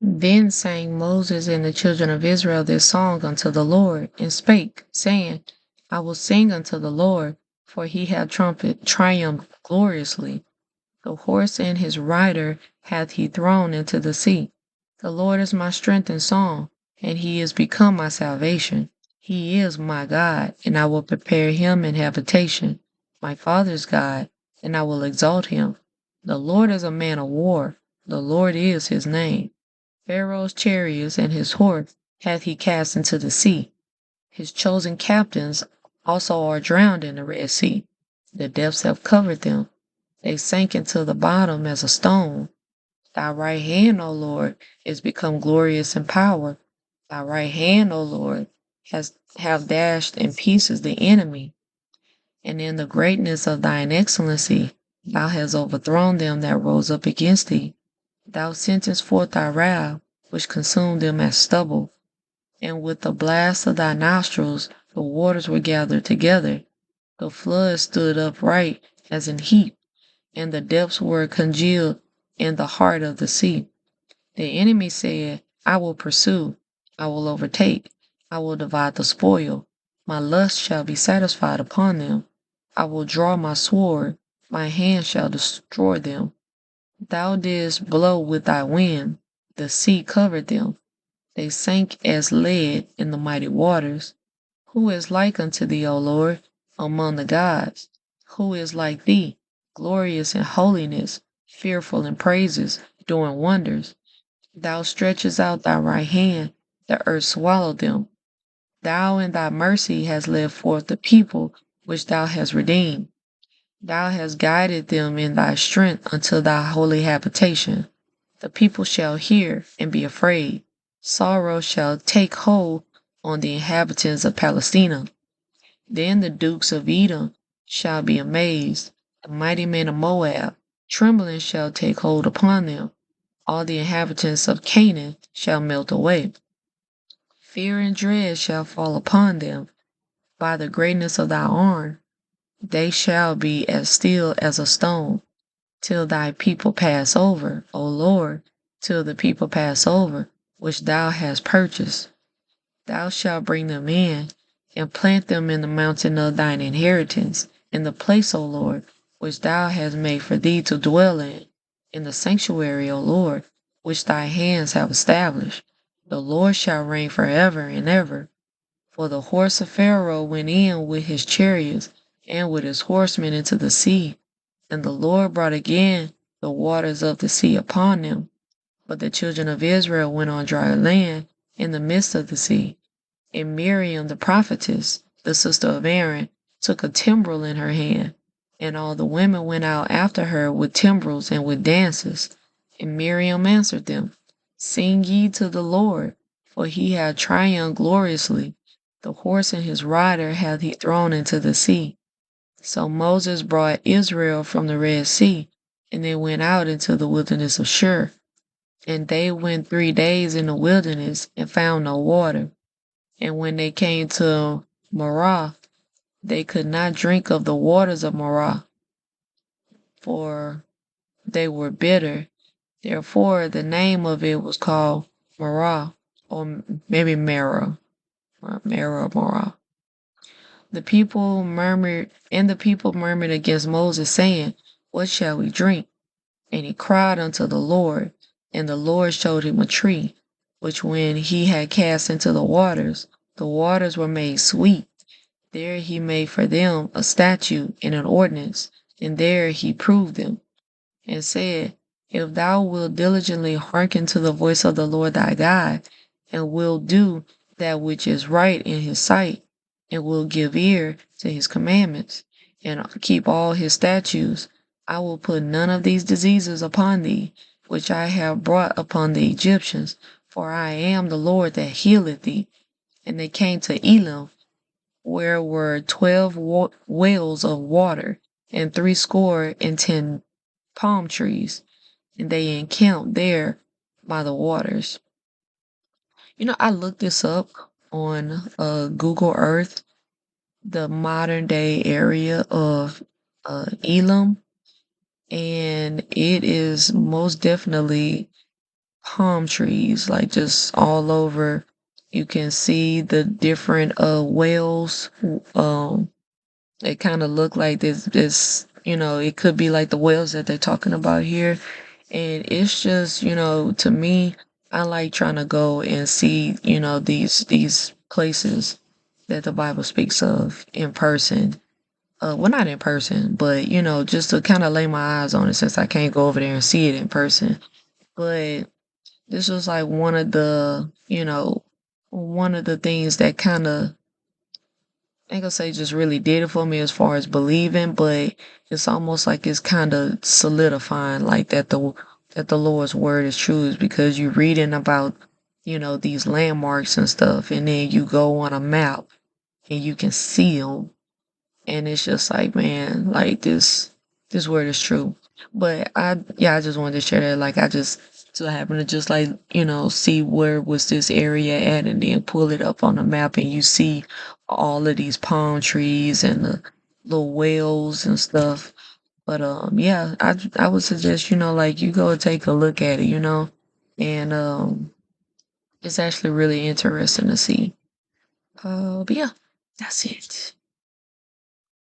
Then sang Moses and the children of Israel this song unto the Lord, and spake, saying, I will sing unto the Lord, for he hath triumphed gloriously. The horse and his rider hath he thrown into the sea. The Lord is my strength and song, and he is become my salvation. He is my God, and I will prepare him an habitation, my father's God, and I will exalt him. The Lord is a man of war, the Lord is his name. Pharaoh's chariots and his horse hath he cast into the sea. His chosen captains also are drowned in the Red Sea. The depths have covered them. They sank into the bottom as a stone. Thy right hand, O Lord, is become glorious in power. Thy right hand, O Lord, have dashed in pieces the enemy. And in the greatness of thine excellency, thou hast overthrown them that rose up against thee. Thou sentest forth thy wrath, which consumed them as stubble. And with the blast of thy nostrils, the waters were gathered together. The flood stood upright as an heap, and the depths were congealed in the heart of the sea. The enemy said, I will pursue, I will overtake, I will divide the spoil. My lust shall be satisfied upon them. I will draw my sword, my hand shall destroy them. Thou didst blow with thy wind, the sea covered them. They sank as lead in the mighty waters. Who is like unto thee, O Lord, among the gods? Who is like thee, glorious in holiness, fearful in praises, doing wonders? Thou stretchest out thy right hand, the earth swallowed them. Thou in thy mercy hast led forth the people which thou hast redeemed. Thou hast guided them in thy strength unto thy holy habitation. The people shall hear and be afraid. Sorrow shall take hold on the inhabitants of Palestina. Then the dukes of Edom shall be amazed, the mighty men of Moab. Trembling shall take hold upon them. All the inhabitants of Canaan shall melt away. Fear and dread shall fall upon them. By the greatness of thy arm, they shall be as still as a stone, till thy people pass over, O Lord, till the people pass over, which thou hast purchased. Thou shalt bring them in, and plant them in the mountain of thine inheritance, in the place, O Lord, which thou hast made for thee to dwell in the sanctuary, O Lord, which thy hands have established. The Lord shall reign forever and ever. For the horse of Pharaoh went in with his chariots and with his horsemen into the sea, and the Lord brought again the waters of the sea upon them. But the children of Israel went on dry land in the midst of the sea. And Miriam the prophetess, the sister of Aaron, took a timbrel in her hand, and all the women went out after her with timbrels and with dances. And Miriam answered them, Sing ye to the Lord, for he hath triumphed gloriously. The horse and his rider hath he thrown into the sea. So Moses brought Israel from the Red Sea, and they went out into the wilderness of Shur. And they went 3 days in the wilderness and found no water. And when they came to Marah, they could not drink of the waters of Marah, for they were bitter. Therefore, the name of it was called Marah, or maybe Marah, Marah. The people murmured against Moses, saying, What shall we drink? And he cried unto the Lord, and the Lord showed him a tree, which when he had cast into the waters were made sweet. There he made for them a statute and an ordinance, and there he proved them, and said, If thou wilt diligently hearken to the voice of the Lord thy God, and wilt do that which is right in his sight, and will give ear to his commandments, and keep all his statutes, I will put none of these diseases upon thee, which I have brought upon the Egyptians, for I am the Lord that healeth thee. And they came to Elim, where were 12 wells of water, and 70 palm trees, and they encamped there by the waters. I looked this up on Google Earth, the modern day area of Elim, and it is most definitely palm trees, like just all over. You can see the different whales. It kind of look like this, it could be like the whales that they're talking about here. And it's just, to me, I like trying to go and see, these places that the Bible speaks of in person. Well, not in person, but just to kind of lay my eyes on it since I can't go over there and see it in person. But this was like one of the things that kind of, I ain't gonna say just really did it for me as far as believing, but it's almost like it's kind of solidifying like that the Lord's word is true is because you're reading about, these landmarks and stuff, and then you go on a map and you can see them, and it's just like, man, like this word is true. But I just wanted to share that. Like I just so happened to just like, see where was this area at and then pull it up on the map and you see all of these palm trees and the little whales and stuff. But yeah, I would suggest, like you go take a look at it, and it's actually really interesting to see. But yeah, that's it.